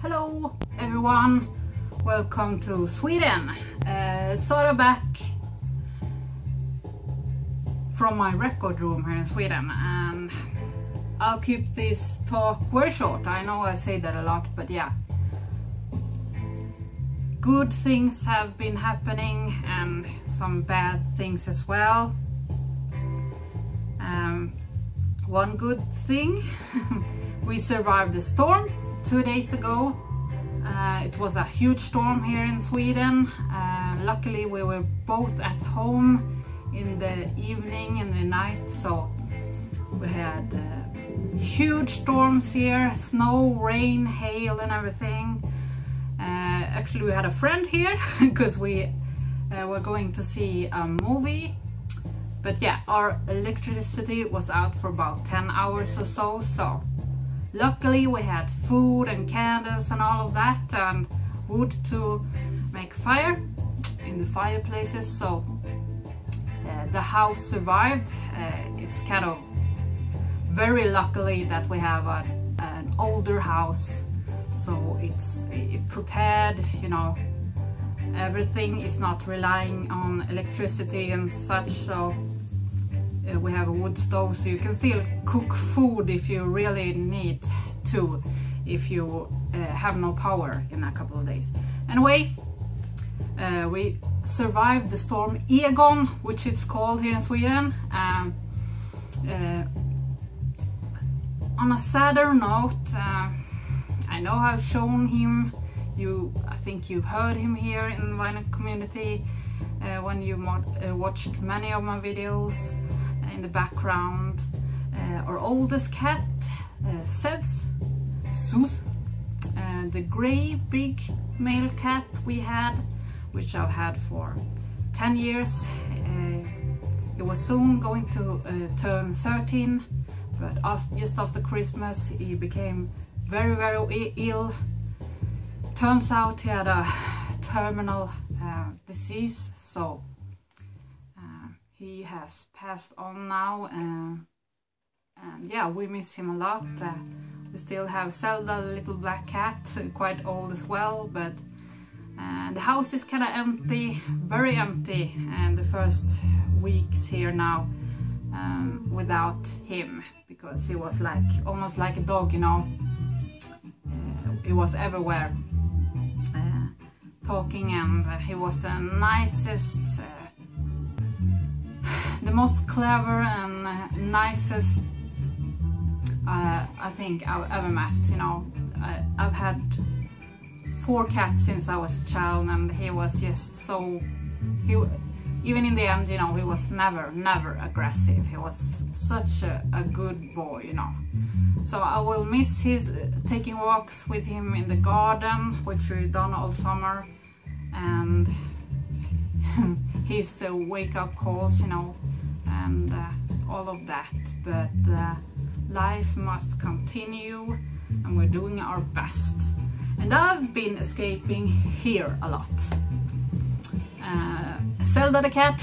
Hello everyone, welcome to Sweden. Sort of back from my record room here in Sweden, and I'll keep this talk very short. I know I say that a lot, but yeah. Good things have been happening and some bad things as well. One good thing, we survived the storm 2 days ago. It was a huge storm here in Sweden. Luckily we were both at home in the evening and the night, so we had huge storms here, snow, rain, hail and everything. Actually we had a friend here because we were going to see a movie, but yeah, our electricity was out for about 10 hours or so, so luckily we had food and candles and all of that and wood to make fire in the fireplaces, so the house survived. It's kind of very luckily that we have an older house, so it's prepared, you know, everything is not relying on electricity and such, so we have a wood stove, so you can still cook food if you really need to, if you have no power in a couple of days. Anyway, we survived the storm Egon, which it's called here in Sweden. On a sadder note, I know I've shown him, I think you've heard him here in the Violent community when you watched many of my videos. In the background, our oldest cat, Sus, the grey big male cat we had, which I've had for 10 years. He was soon going to turn 13, but just after Christmas he became very ill. Turns out he had a terminal disease, so he has passed on now, and yeah, we miss him a lot. We still have Zelda, the little black cat, quite old as well, but the house is kind of empty, very empty, and the first weeks here now without him, because he was like almost like a dog, you know. He was everywhere talking, and he was the nicest, the most clever and nicest I think I've ever met, you know. I've had 4 cats since I was a child, and he was just so, even in the end, you know, he was never aggressive. He was such a good boy, you know. So I will miss his taking walks with him in the garden, which we've done all summer, and his wake-up calls, you know, and all of that. But life must continue, and we're doing our best. And I've been escaping here a lot. Zelda the cat,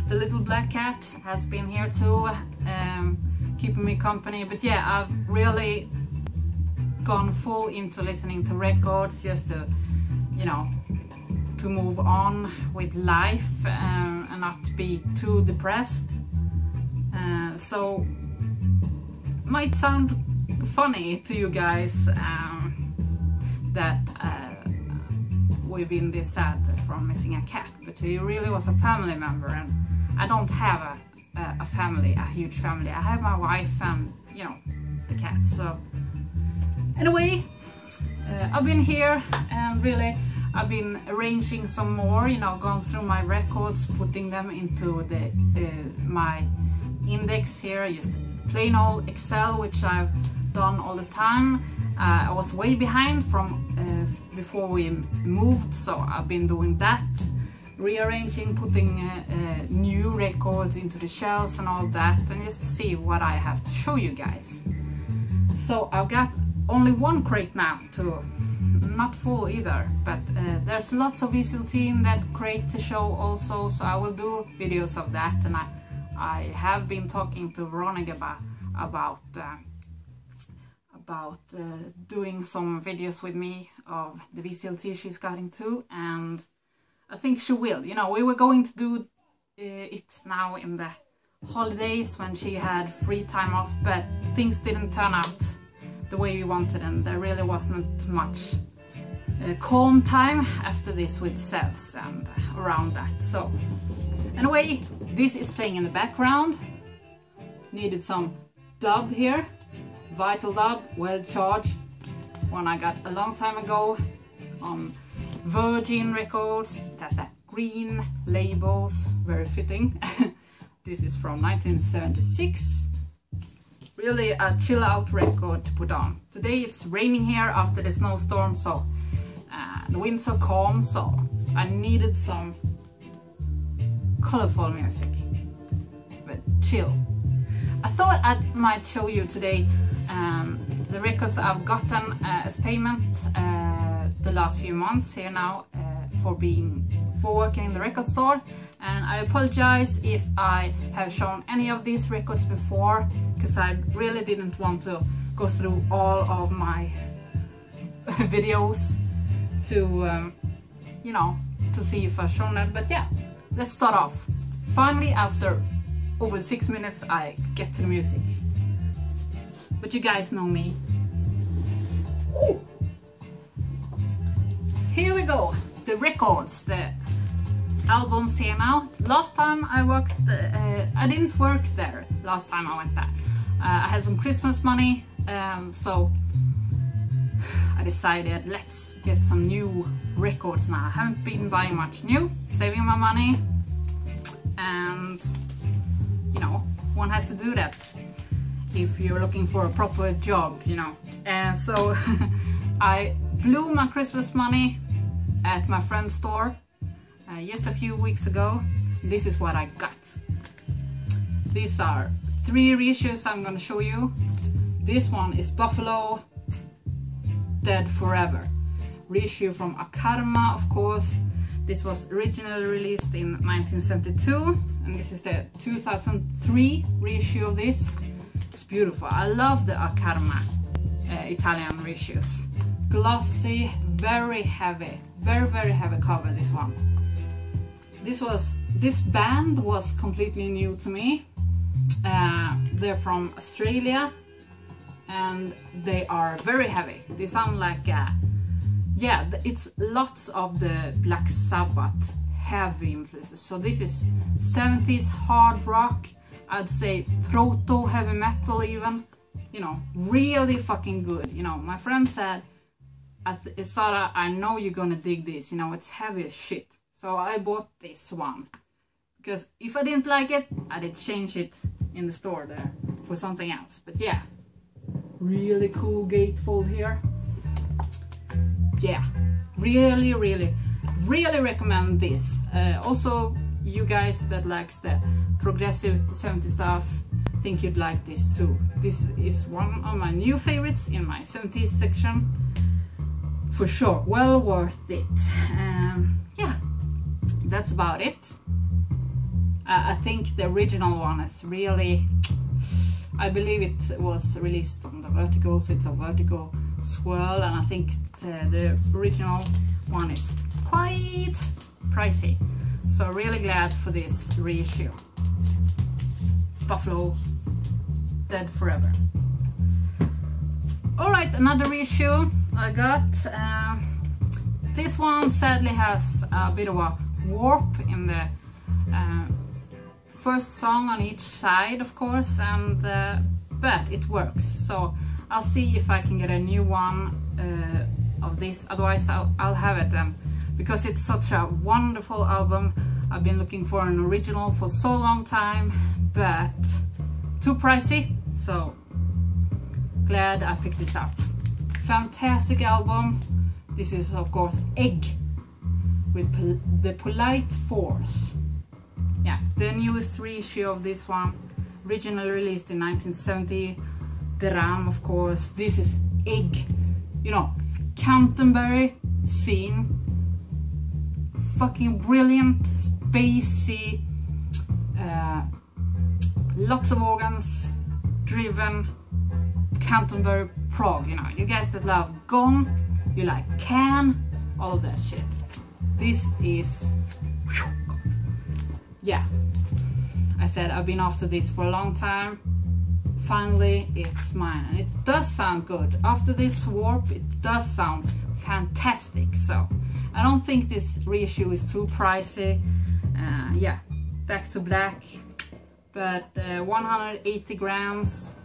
the little black cat, has been here too, keeping me company. But yeah, I've really gone full into listening to records just to, you know, to move on with life and not be too depressed. So might sound funny to you guys that we've been this sad from missing a cat, but he really was a family member, and I don't have a family, a huge family. I have my wife and, you know, the cat. So anyway, I've been here, and really I've been arranging some more, you know, gone through my records, putting them into my index here, just plain old Excel, which I've done all the time. I was way behind from before we moved, so I've been doing that, rearranging, putting new records into the shelves and all that, and just see what I have to show you guys. So I've got only 1 crate now, not full either, but there's lots of ECLT in that crate to show also, so I will do videos of that. And I have been talking to Veronica about about doing some videos with me of the VCLT she's got into, and I think she will. You know, we were going to do it now in the holidays when she had free time off, but things didn't turn out the way we wanted, and there really wasn't much calm time after this with Sevs and around that. So anyway, this is playing in the background. Needed some dub here, Vital dub, well charged, one I got a long time ago on Virgin Records. It has that green labels, very fitting. This is from 1976. Really a chill out record to put on. Today it's raining here after the snowstorm, so the winds are calm, so I needed some colorful music, but chill. I thought I might show you today the records I've gotten as payment the last few months here now for working in the record store, and I apologize if I have shown any of these records before, because I really didn't want to go through all of my videos to you know, to see if I've shown that. But yeah, let's start off. Finally, after over 6 minutes, I get to the music. But you guys know me. Ooh. Here we go. The records, the albums here now. Last time I worked, I didn't work there last time I went there. I had some Christmas money, so I decided let's get some new records now. I haven't been buying much new, saving my money, and you know, one has to do that if you're looking for a proper job, you know. And so I blew my Christmas money at my friend's store just a few weeks ago. This is what I got. These are 3 reissues I'm gonna show you. This one is Buffalo, Dead Forever. Reissue from Akarma, of course. This was originally released in 1972, and this is the 2003 reissue of this. It's beautiful. I love the Akarma Italian reissues. Glossy, very heavy, very heavy cover, this one. This band was completely new to me. They're from Australia, and they are very heavy. They sound like yeah, it's lots of the Black Sabbath heavy influences. So this is 70s hard rock, I'd say proto heavy metal even, you know, really fucking good. You know, my friend said, Sara, I know you're gonna dig this, you know, it's heavy as shit. So I bought this one, because if I didn't like it, I did change it in the store there for something else. But yeah, really cool gatefold here. Yeah, really recommend this. Also, you guys that likes the progressive 70s stuff, think you'd like this too. This is one of my new favorites in my 70s section, for sure. Well worth it. Yeah, that's about it. I think the original one is really, I believe it was released on the Vertigo, so it's a Vertigo swirl, and I think the original one is quite pricey. So really glad for this reissue. Buffalo, Dead Forever. Alright, another reissue I got. This one sadly has a bit of a warp in the first song on each side, of course, and but it works. So I'll see if I can get a new one of this. Otherwise I'll have it then, because it's such a wonderful album. I've been looking for an original for so long time, but too pricey, so glad I picked this up. Fantastic album. This is of course Egg with the Polite Force. Yeah, the newest reissue of this one, originally released in 1970. The Ram, of course. This is Egg, you know, Canterbury scene, fucking brilliant, spacey, lots of organs, driven, Canterbury prog, you know, you guys that love Gone, you like Can, all of that shit. This is, yeah, I said I've been after this for a long time. Finally, it's mine, and it does sound good. After this warp, it does sound fantastic. So I don't think this reissue is too pricey. Yeah, Back to Black, but 180 grams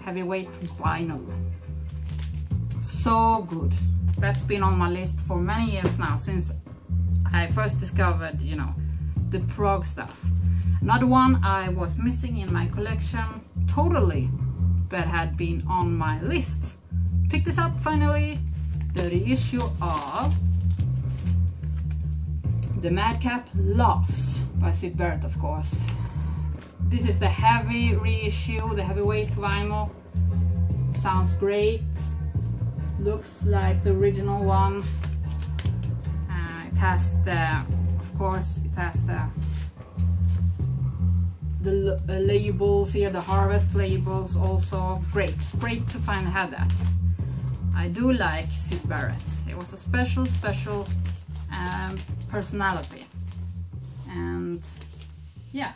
heavyweight vinyl. So good. That's been on my list for many years now, since I first discovered, you know, the prog stuff. Another one I was missing in my collection totally, but had been on my list. Picked this up finally, the reissue of The Madcap Laughs by Syd Barrett, of course. This is the heavy reissue, the heavyweight vinyl. Sounds great. Looks like the original one. It has the, of course, it has the labels here, the Harvest labels also. Great to finally have that. I do like Syd Barrett. It was a special personality, and yeah,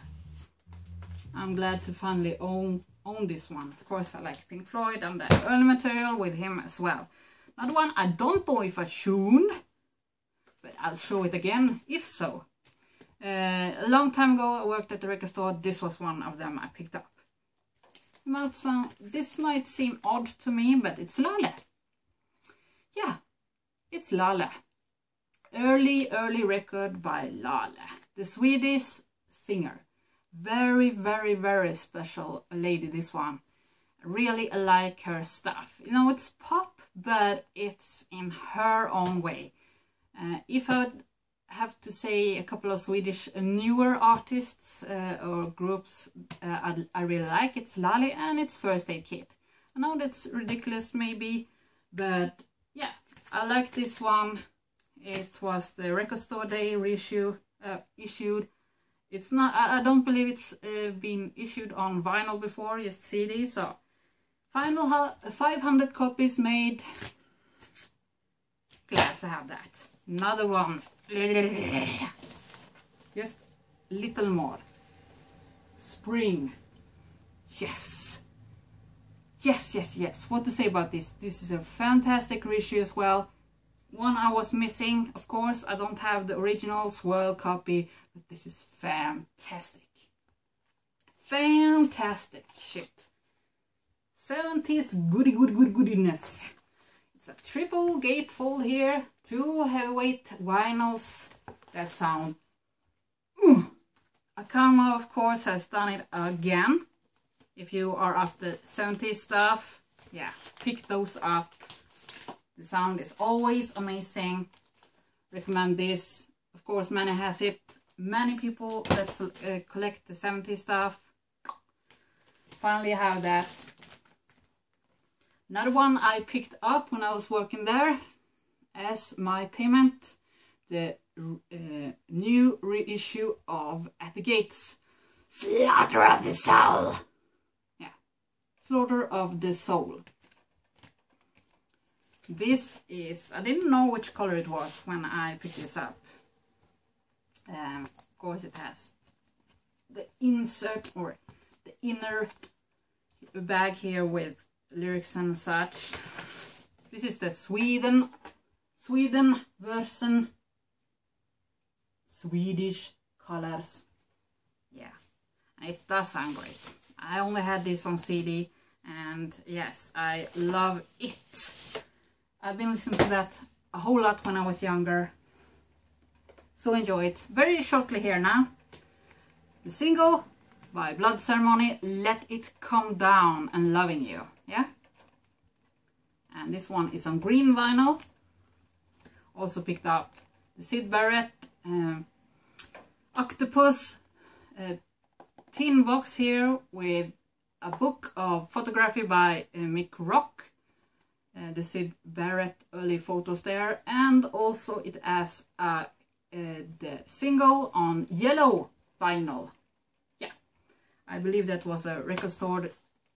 I'm glad to finally own this one. Of course, I like Pink Floyd and the early material with him as well. Another one I don't know if I shown, but I'll show it again if so. A long time ago I worked at the record store. This was one of them I picked up. This might seem odd to me, but it's Lale. Yeah, it's Lale. Early record by Lale, the Swedish singer. Very special lady, this one. Really like her stuff. You know, it's pop, but it's in her own way. If I would have to say a couple of Swedish newer artists or groups I really like, it's Lale and it's First Aid Kit. I know that's ridiculous maybe, but yeah, I like this one. It was the Record Store Day reissue issued. It's not, I don't believe it's been issued on vinyl before, just CD, so final 500 copies made. Glad to have that. Another one. Just little more. Spring. Yes. Yes. What to say about this? This is a fantastic reissue as well. One I was missing, of course. I don't have the original swirl copy, but this is fantastic. Fantastic shit. 70s goodiness. It's a triple gatefold here, 2 heavyweight vinyls that sound. Akarma, of course, has done it again. If you are after 70s stuff, yeah, pick those up. The sound is always amazing. Recommend this. Of course, Many has it. Many people that collect the 70s stuff finally have that. Another one I picked up when I was working there as my payment, the new reissue of At the Gates, Slaughter of the Soul. Yeah, Slaughter of the Soul. This is, I didn't know which color it was when I picked this up. Of course it has the insert, or the inner bag here with lyrics and such. This is the Sweden version. Swedish colors. Yeah, it does sound great. I only had this on CD, and yes, I love it. I've been listening to that a whole lot when I was younger. So enjoy it. Very shortly here now. The single by Blood Ceremony, Let It Come Down and Loving You. Yeah? And this one is on green vinyl. Also picked up the Syd Barrett Octopus tin box here with a book of photography by Mick Rock. The Syd Barrett early photos there, and also it has the single on yellow vinyl. Yeah, I believe that was a record store